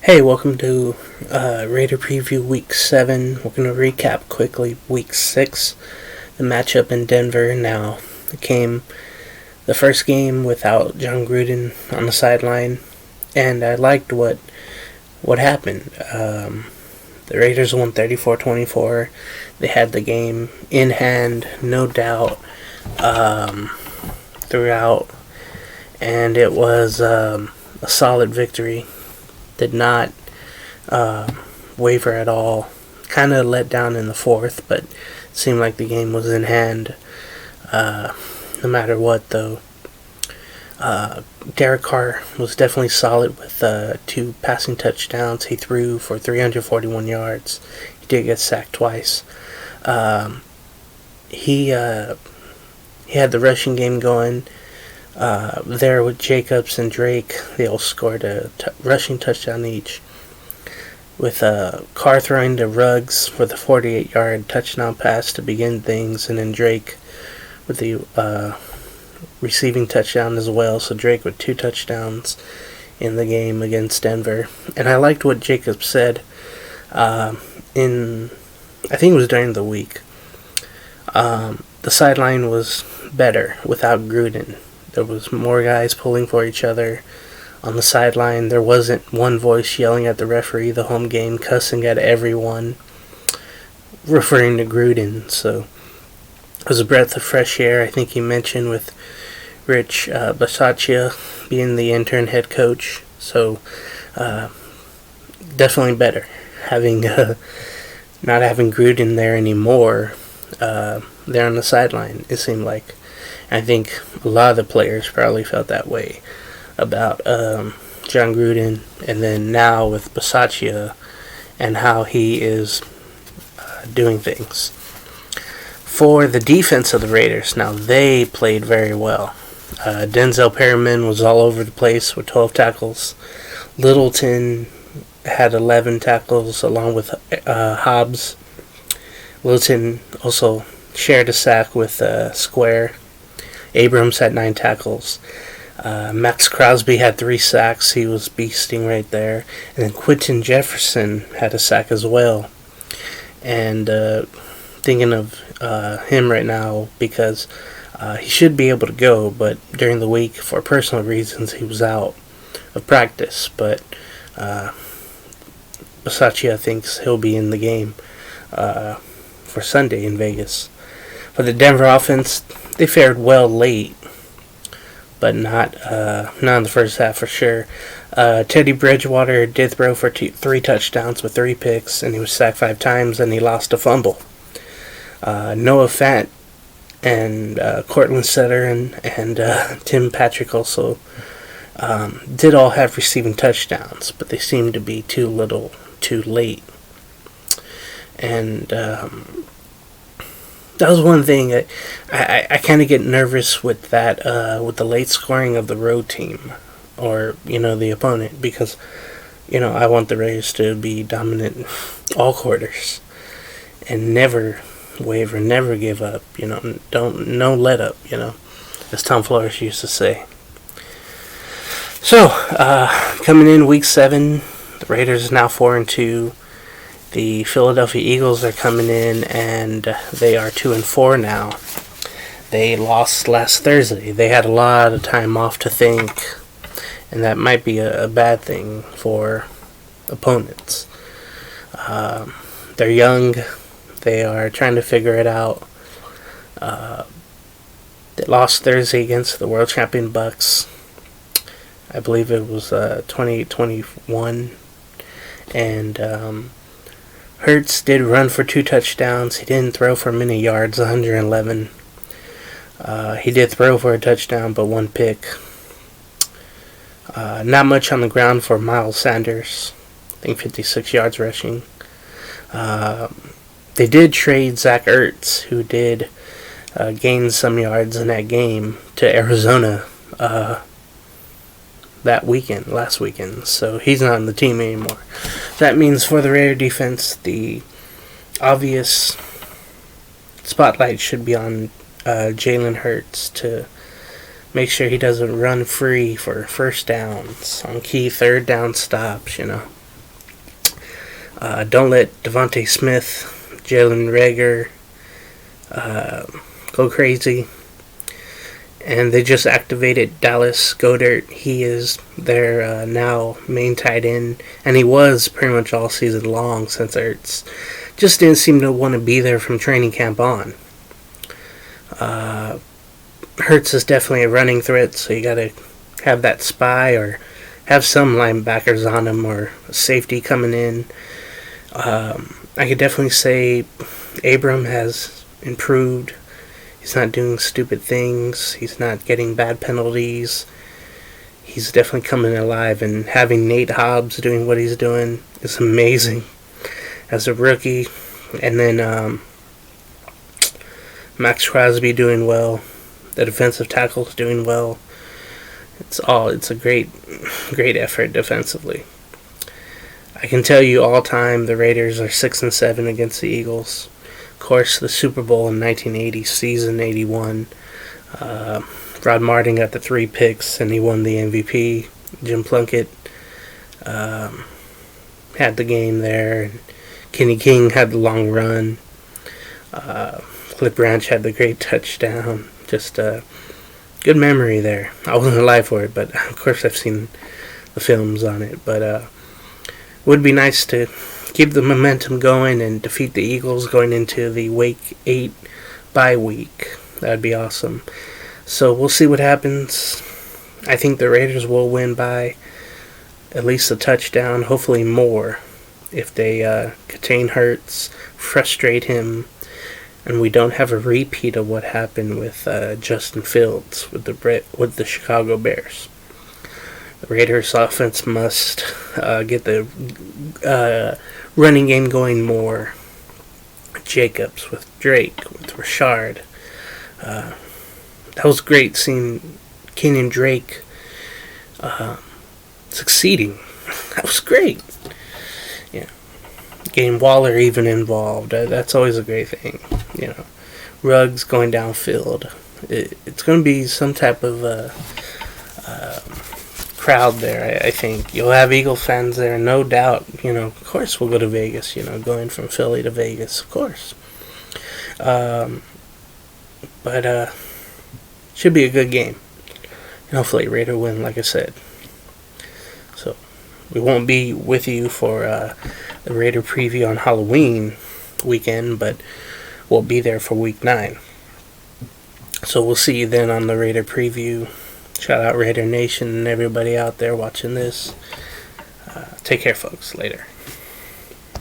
Hey, welcome to Raider Preview Week 7. We're going to recap quickly Week 6, the matchup in Denver. Now, it came the first game without John Gruden on the sideline, and I liked what happened. The Raiders won 34-24. They had the game in hand, no doubt, throughout, and it was a solid victory. Did not waver at all. Kind of let down in the fourth, but seemed like the game was in hand no matter what, though. Derek Carr was definitely solid with 2 passing touchdowns. He threw for 341 yards. He did get sacked twice. He had the rushing game going. There with Jacobs and Drake, they all scored a rushing touchdown each. With Carr throwing to Ruggs for the 48-yard touchdown pass to begin things, and then Drake with the receiving touchdown as well. So Drake with 2 touchdowns in the game against Denver. And I liked what Jacobs said I think it was during the week. The sideline was better without Gruden. There was more guys pulling for each other on the sideline. There wasn't one voice yelling at the referee the home game, cussing at everyone, referring to Gruden. So it was a breath of fresh air. I think he mentioned with Rich Bisaccia being the intern head coach. So definitely better having not having Gruden there anymore. There on the sideline, it seemed like. I think a lot of the players probably felt that way about John Gruden, and then now with Bisaccia and how he is doing things. For the defense of the Raiders, now they played very well. Denzel Perryman was all over the place with 12 tackles. Littleton had 11 tackles along with Hobbs. Littleton also shared a sack with Square. Abrams had 9 tackles. Max Crosby had 3 sacks. He was beasting right there. And then Quinton Jefferson had a sack as well. And thinking of him right now because he should be able to go, but during the week, for personal reasons, he was out of practice. But Bisaccia thinks he'll be in the game for Sunday in Vegas. For the Denver offense, they fared well late, but not in the first half for sure. Teddy Bridgewater did throw for 3 touchdowns with 3 picks, and he was sacked 5 times, and he lost a fumble. Noah Fant and Cortland Sutter and Tim Patrick also did all have receiving touchdowns, but they seemed to be too little, too late. And that was one thing I kind of get nervous with that, with the late scoring of the road team, or, the opponent, because, I want the Raiders to be dominant all quarters, and never waver, never give up, no let up, as Tom Flores used to say. So, coming in week 7, the Raiders are now 4-2. The Philadelphia Eagles are coming in, and they are 2-4 now. They lost last Thursday. They had a lot of time off to think, and that might be a bad thing for opponents. They're young. They are trying to figure it out. They lost Thursday against the world champion Bucks. I believe it was 28-21, and Hurts did run for 2 touchdowns. He didn't throw for many yards, 111. He did throw for a touchdown, but 1 pick. Not much on the ground for Miles Sanders. I think 56 yards rushing. They did trade Zach Ertz, who did gain some yards in that game, to Arizona last weekend. So he's not on the team anymore. That means for the Raider defense, the obvious spotlight should be on Jalen Hurts to make sure he doesn't run free for first downs on key third down stops, Don't let Devontae Smith, Jalen Reagor go crazy. And they just activated Dallas Goedert. He is their now main tight end, and he was pretty much all season long since Ertz just didn't seem to want to be there from training camp on. Hurts is definitely a running threat, so you got to have that spy or have some linebackers on him or a safety coming in. I could definitely say Abram has improved. He's not doing stupid things. He's not getting bad penalties. He's definitely coming alive, and having Nate Hobbs doing what he's doing is amazing as a rookie. And then Max Crosby doing well. The defensive tackle's doing well. It's a great effort defensively. I can tell you all time the Raiders are 6-7 against the Eagles. Of course, the Super Bowl in 1980, season 81. Rod Martin got the 3 picks and he won the MVP. Jim Plunkett had the game there. And Kenny King had the long run. Cliff Branch had the great touchdown. Just a good memory there. I wasn't alive for it, but of course I've seen the films on it. But would be nice to keep the momentum going and defeat the Eagles going into the Week 8 bye week. That would be awesome. So we'll see what happens. I think the Raiders will win by at least a touchdown, hopefully more, if they contain Hurts, frustrate him, and we don't have a repeat of what happened with Justin Fields with the Chicago Bears. The Raiders' offense must get the running game going more. Jacobs with Drake, with Rashard. That was great seeing Kenyon Drake succeeding. That was great. Yeah, getting Waller even involved. That's always a great thing. Ruggs going downfield. It's going to be some type of crowd there. I think you'll have Eagle fans there, no doubt. Of course we'll go to Vegas. Going from Philly to Vegas, of course. But should be a good game. And hopefully Raider win, like I said. So we won't be with you for the Raider preview on Halloween weekend, but we'll be there for Week 9. So we'll see you then on the Raider preview. Shout out Raider Nation and everybody out there watching this. Take care, folks. Later.